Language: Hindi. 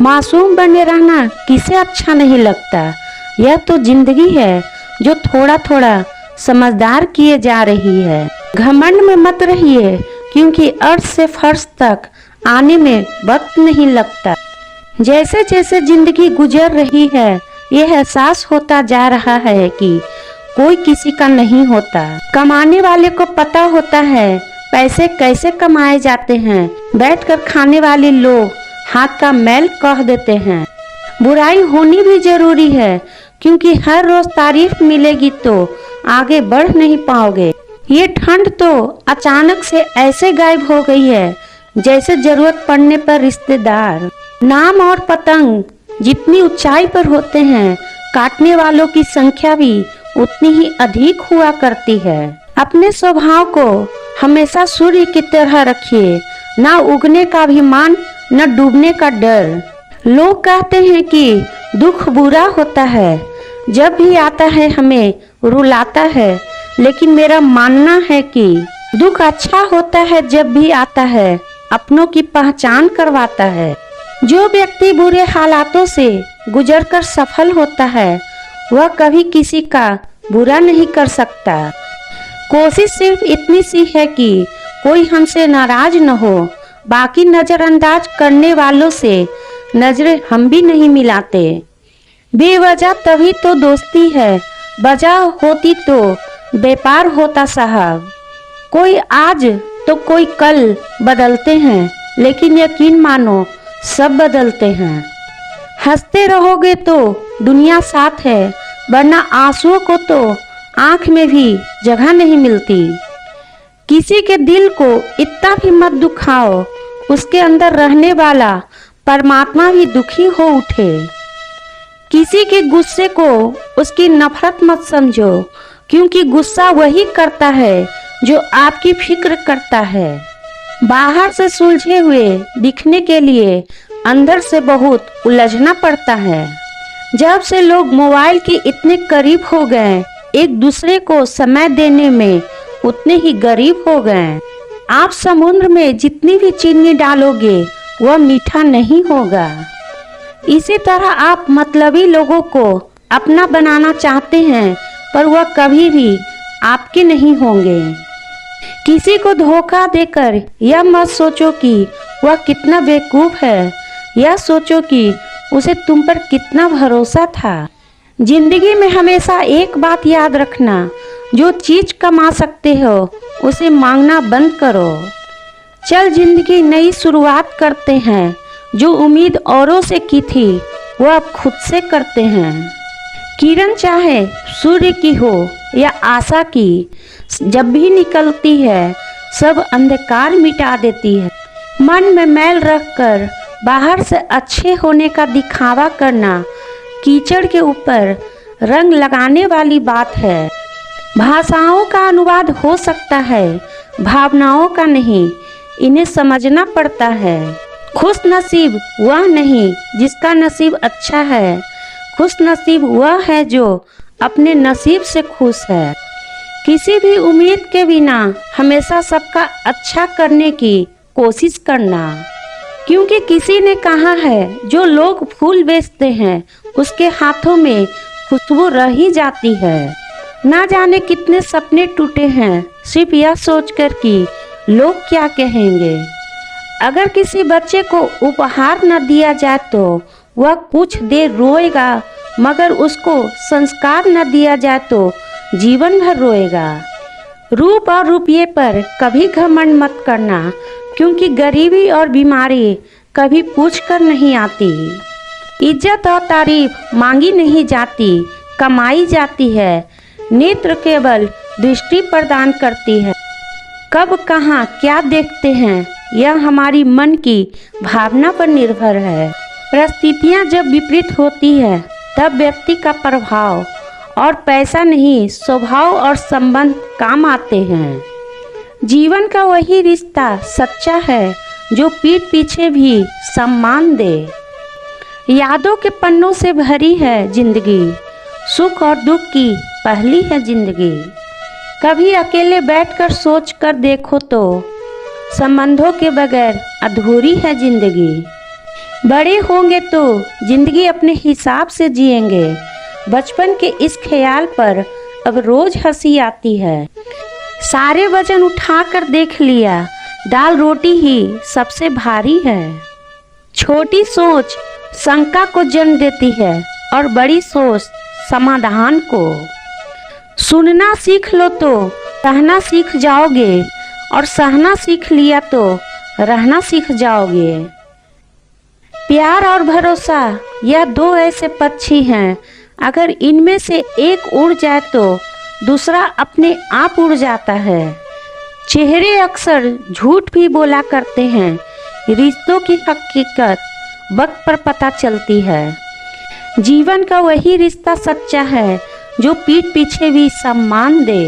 मासूम बने रहना किसे अच्छा नहीं लगता। यह तो जिंदगी है जो थोड़ा थोड़ा समझदार किए जा रही है। घमंड में मत रहिए, क्योंकि अर्श से फर्श तक आने में वक्त नहीं लगता। जैसे जैसे जिंदगी गुजर रही है, यह एहसास होता जा रहा है कि कोई किसी का नहीं होता। कमाने वाले को पता होता है पैसे कैसे कमाए जाते हैं। बैठकर खाने वाले लोग हाथ का मैल कह देते हैं। बुराई होनी भी जरूरी है, क्योंकि हर रोज तारीफ मिलेगी तो आगे बढ़ नहीं पाओगे। ये ठंड तो अचानक से ऐसे गायब हो गई है जैसे जरूरत पड़ने पर रिश्तेदार। नाम और पतंग जितनी ऊंचाई पर होते हैं, काटने वालों की संख्या भी उतनी ही अधिक हुआ करती है। अपने स्वभाव को हमेशा सूर्य की तरह रखिए, ना उगने का अभिमान न डूबने का डर। लोग कहते हैं कि दुख बुरा होता है, जब भी आता है हमें रुलाता है, लेकिन मेरा मानना है कि दुख अच्छा होता है जब भी आता है, अपनों की पहचान करवाता है। जो व्यक्ति बुरे हालातों से गुजरकर सफल होता है, वह कभी किसी का बुरा नहीं कर सकता। कोशिश सिर्फ इतनी सी है कि कोई हमसे नाराज न हो। बाकी नजरअंदाज करने वालों से नजरें हम भी नहीं मिलाते। बेवजह तभी तो दोस्ती है, वजह होती तो व्यापार होता साहब। कोई आज तो कोई कल बदलते हैं, लेकिन यकीन मानो सब बदलते हैं। हंसते रहोगे तो दुनिया साथ है, वरना आंसुओं को तो आंख में भी जगह नहीं मिलती। किसी के दिल को इतना भी मत दुखाओ, उसके अंदर रहने वाला परमात्मा भी दुखी हो उठे। किसी के गुस्से को उसकी नफरत मत समझो, क्योंकि गुस्सा वही करता है जो आपकी फिक्र करता है। बाहर से सुलझे हुए दिखने के लिए अंदर से बहुत उलझना पड़ता है। जब से लोग मोबाइल के इतने करीब हो गए, एक दूसरे को समय देने में उतने ही गरीब हो गए। आप समुद्र में जितनी भी चीनी डालोगे वह मीठा नहीं होगा। इसी तरह आप मतलबी लोगों को अपना बनाना चाहते हैं, पर वह कभी भी आपके नहीं होंगे। किसी को धोखा देकर यह मत सोचो कि वह कितना बेवकूफ है, यह सोचो कि उसे तुम पर कितना भरोसा था। जिंदगी में हमेशा एक बात याद रखना, जो चीज कमा सकते हो उसे मांगना बंद करो। चल जिंदगी नई शुरुआत करते हैं, जो उम्मीद औरों से की थी वह अब खुद से करते हैं। किरण चाहे सूर्य की हो या आशा की, जब भी निकलती है सब अंधकार मिटा देती है। मन में मैल रखकर बाहर से अच्छे होने का दिखावा करना कीचड़ के ऊपर रंग लगाने वाली बात है। भाषाओं का अनुवाद हो सकता है, भावनाओं का नहीं। इन्हें समझना पड़ता है। खुश नसीब वह नहीं जिसका नसीब अच्छा है, खुश नसीब वह है जो अपने नसीब से खुश है। किसी भी उम्मीद के बिना हमेशा सबका अच्छा करने की कोशिश करना, क्योंकि किसी ने कहा है जो लोग फूल बेचते हैं उसके हाथों में खुशबू रह ही जाती है। ना जाने कितने सपने टूटे हैं सिर्फ यह सोचकर कि लोग क्या कहेंगे। अगर किसी बच्चे को उपहार न दिया जाए तो वह कुछ देर रोएगा, मगर उसको संस्कार न दिया जाए तो जीवन भर रोएगा। रूप और रुपये पर कभी घमंड मत करना, क्योंकि गरीबी और बीमारी कभी पूछ कर नहीं आती। इज्जत और तारीफ मांगी नहीं जाती, कमाई जाती है। नेत्र केवल दृष्टि प्रदान करती है। कब कहाँ क्या देखते हैं यह हमारी मन की भावना पर निर्भर है। परिस्थितियाँ जब विपरीत होती है तब व्यक्ति का प्रभाव और पैसा नहीं, स्वभाव और संबंध काम आते हैं। जीवन का वही रिश्ता सच्चा है जो पीठ पीछे भी सम्मान दे। यादों के पन्नों से भरी है जिंदगी, सुख और दुख की पहली है जिंदगी। कभी अकेले बैठकर सोच कर देखो तो संबंधों के बगैर अधूरी है जिंदगी। बड़े होंगे तो जिंदगी अपने हिसाब से जिएंगे। बचपन के इस ख्याल पर अब रोज हंसी आती है। सारे वजन उठाकर देख लिया, दाल रोटी ही सबसे भारी है। छोटी सोच शंका को जन्म देती है और बड़ी सोच समाधान को। सुनना सीख लो तो सहना सीख जाओगे, और सहना सीख लिया तो रहना सीख जाओगे। प्यार और भरोसा यह दो ऐसे पक्षी हैं, अगर इनमें से एक उड़ जाए तो दूसरा अपने आप उड़ जाता है। चेहरे अक्सर झूठ भी बोला करते हैं, रिश्तों की हकीकत वक्त पर पता चलती है। जीवन का वही रिश्ता सच्चा है जो पीठ पीछे भी सम्मान दे।